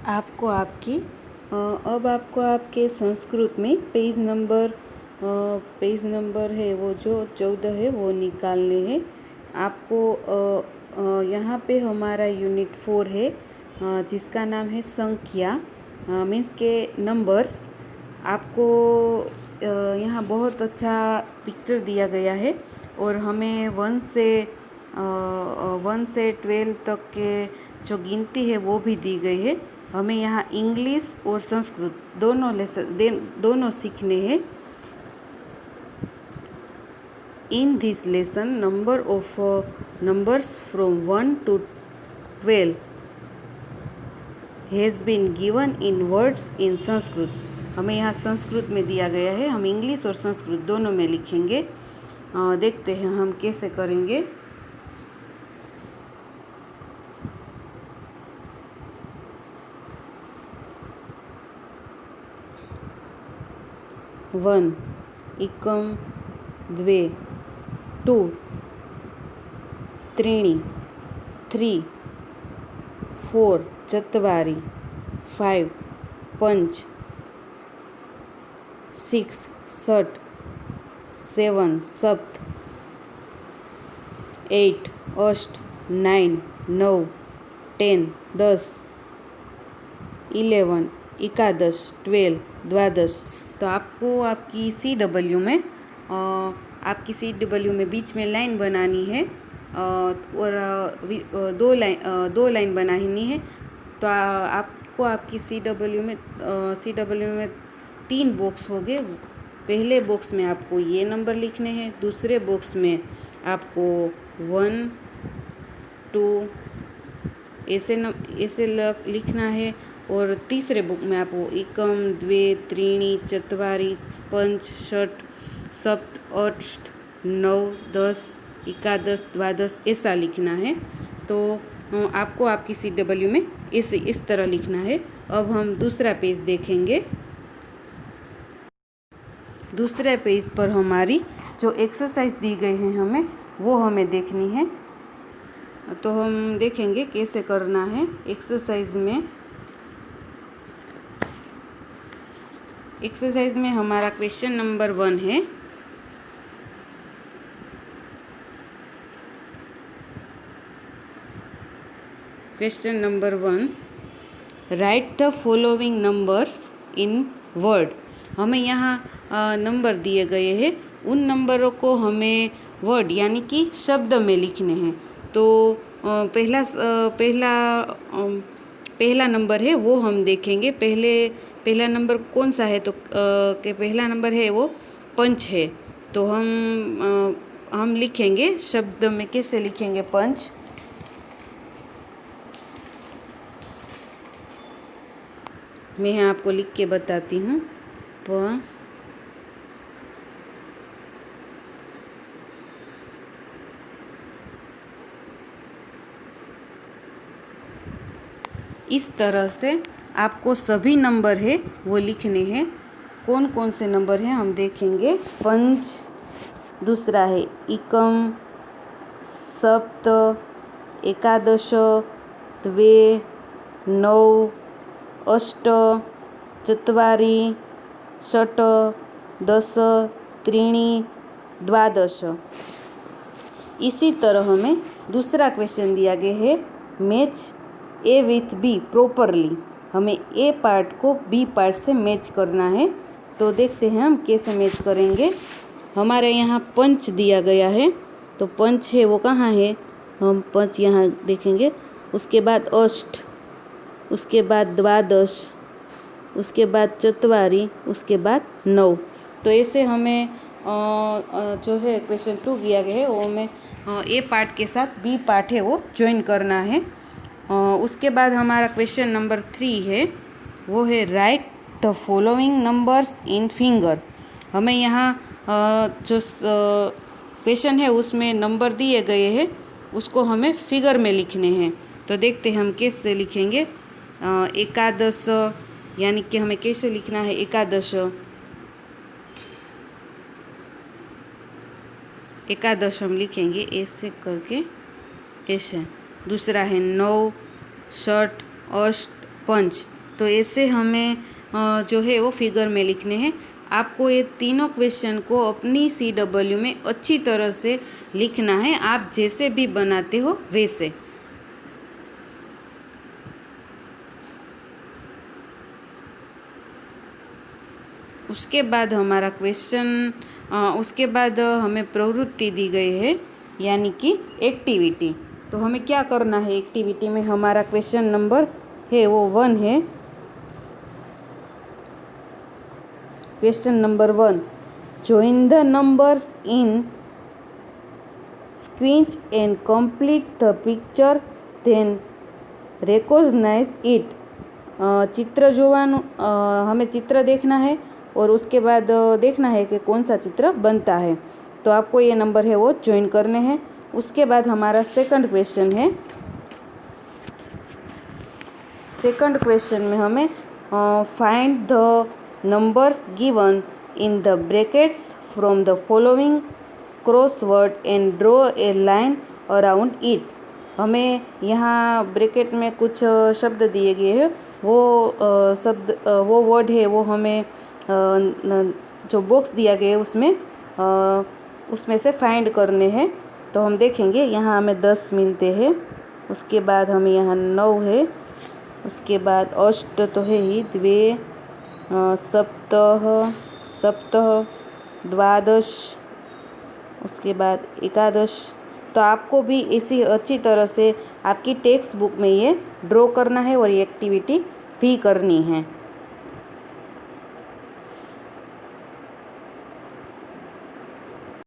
आपको आपकी अब आपको आपके संस्कृत में पेज नंबर है वो जो 14 है वो निकालने हैं आपको। यहाँ पे हमारा यूनिट 4 है जिसका नाम है संख्या मीन्स के नंबर्स। आपको यहाँ बहुत अच्छा पिक्चर दिया गया है और हमें 1 से 12 तक के जो गिनती है वो भी दी गई है। हमें यहाँ इंग्लिश और संस्कृत दोनों सीखने हैं। In this lesson number of numbers from 1 to 12 has been given in words in Sanskrit. हमें यहाँ संस्कृत में दिया गया है, हम इंग्लिश और संस्कृत दोनों में लिखेंगे। देखते हैं हम कैसे करेंगे। वन एकम द्वे टू त्रीणि थ्री फोर चत्वारि फाइव पंच सिक्स षट सेवन सप्त एट अष्ट नाइन नौ 10 10 11 एकादश 12 द्वादश। तो आपको आपकी CW में बीच में लाइन बनानी है और दो लाइन बनानी है। तो आपको आपकी CW में 3 बॉक्स हो गए। पहले बॉक्स में आपको ये नंबर लिखने हैं, दूसरे बॉक्स में आपको 1 2 ऐसे लिखना है और तीसरे बुक में आपको एकम द्वे त्रीणि चत्वारि पंच षट सप्त अष्ट 9 10 एकादश द्वादश ऐसा लिखना है। तो आपको आपकी CW में इस तरह लिखना है। अब हम दूसरा पेज देखेंगे। दूसरे पेज पर हमारी जो एक्सरसाइज दी गई है वो हमें देखनी है। तो हम देखेंगे कैसे करना है। एक्सरसाइज में हमारा क्वेश्चन नंबर 1 है। Question number 1, right the following numbers in word. हमें यहाँ नंबर दिए गए हैं, उन नंबरों को हमें वर्ड यानी कि शब्द में लिखने हैं। तो पहला नंबर है वो हम देखेंगे। पहला नंबर कौन सा है? तो पहला नंबर है वो पंच है। तो हम लिखेंगे शब्द में। कैसे लिखेंगे पंच? मैं यहाँ आपको लिख के बताती हूँ। इस तरह से आपको सभी नंबर है वो लिखने हैं। कौन कौन से नंबर हैं हम देखेंगे। पंच, दूसरा है एकम, सप्त, एकादश, द्वे, 9, अष्ट, चत्वारि, षट, 10, त्रीणि, द्वादश। इसी तरह हमें दूसरा क्वेश्चन दिया गया है, match A with be properly. हमें ए पार्ट को बी पार्ट से मैच करना है। तो देखते हैं हम कैसे मैच करेंगे। हमारे यहाँ पंच दिया गया है, तो पंच है वो कहाँ है? हम पंच यहाँ देखेंगे। उसके बाद अष्ट, उसके बाद द्वादश, उसके बाद चत्वारि, उसके बाद 9। तो ऐसे हमें जो है क्वेश्चन 2 दिया गया है वो हमें ए पार्ट के साथ बी पार्ट है वो ज्वाइन करना है। उसके बाद हमारा क्वेश्चन नंबर 3 है, वो है right the following numbers in finger. हमें यहाँ जो क्वेश्चन है उसमें नंबर दिए गए हैं, उसको हमें फिगर में लिखने हैं। तो देखते हैं हम कैसे लिखेंगे। एकादश यानी कि हमें कैसे लिखना है एकादश हम लिखेंगे ऐसे करके, ऐसे। दूसरा है 9, षट, अष्ट, पंच। तो ऐसे हमें जो है वो फिगर में लिखने हैं। आपको ये तीनों क्वेश्चन को अपनी CW में अच्छी तरह से लिखना है, आप जैसे भी बनाते हो वैसे। उसके बाद हमारा क्वेश्चन उसके बाद हमें प्रवृत्ति दी गई है, यानी कि एक्टिविटी। तो हमें क्या करना है एक्टिविटी में? हमारा क्वेश्चन नंबर है वो 1 है। Question number 1, join the numbers in sequence and complete the picture, then recognize it। चित्र जोवानु हमें चित्र देखना है और उसके बाद देखना है कि कौन सा चित्र बनता है। तो आपको ये नंबर है वो ज्वाइन करने हैं। उसके बाद हमारा सेकंड क्वेश्चन है। सेकंड क्वेश्चन में हमें find the numbers given in the brackets from the following crossword and draw a line around it. हमें यहाँ ब्रैकेट में कुछ शब्द दिए गए हैं, वो शब्द वो वर्ड है वो हमें जो बॉक्स दिया गया है उसमें से फाइंड करने हैं। तो हम देखेंगे, यहाँ हमें 10 मिलते हैं। उसके बाद हमें यहाँ 9 है। उसके बाद अष्ट तो है ही, द्वे, सप्तः, द्वादश, उसके बाद एकादश। तो आपको भी इसी अच्छी तरह से आपकी टेक्स्ट बुक में ये ड्रॉ करना है और ये एक्टिविटी भी करनी है।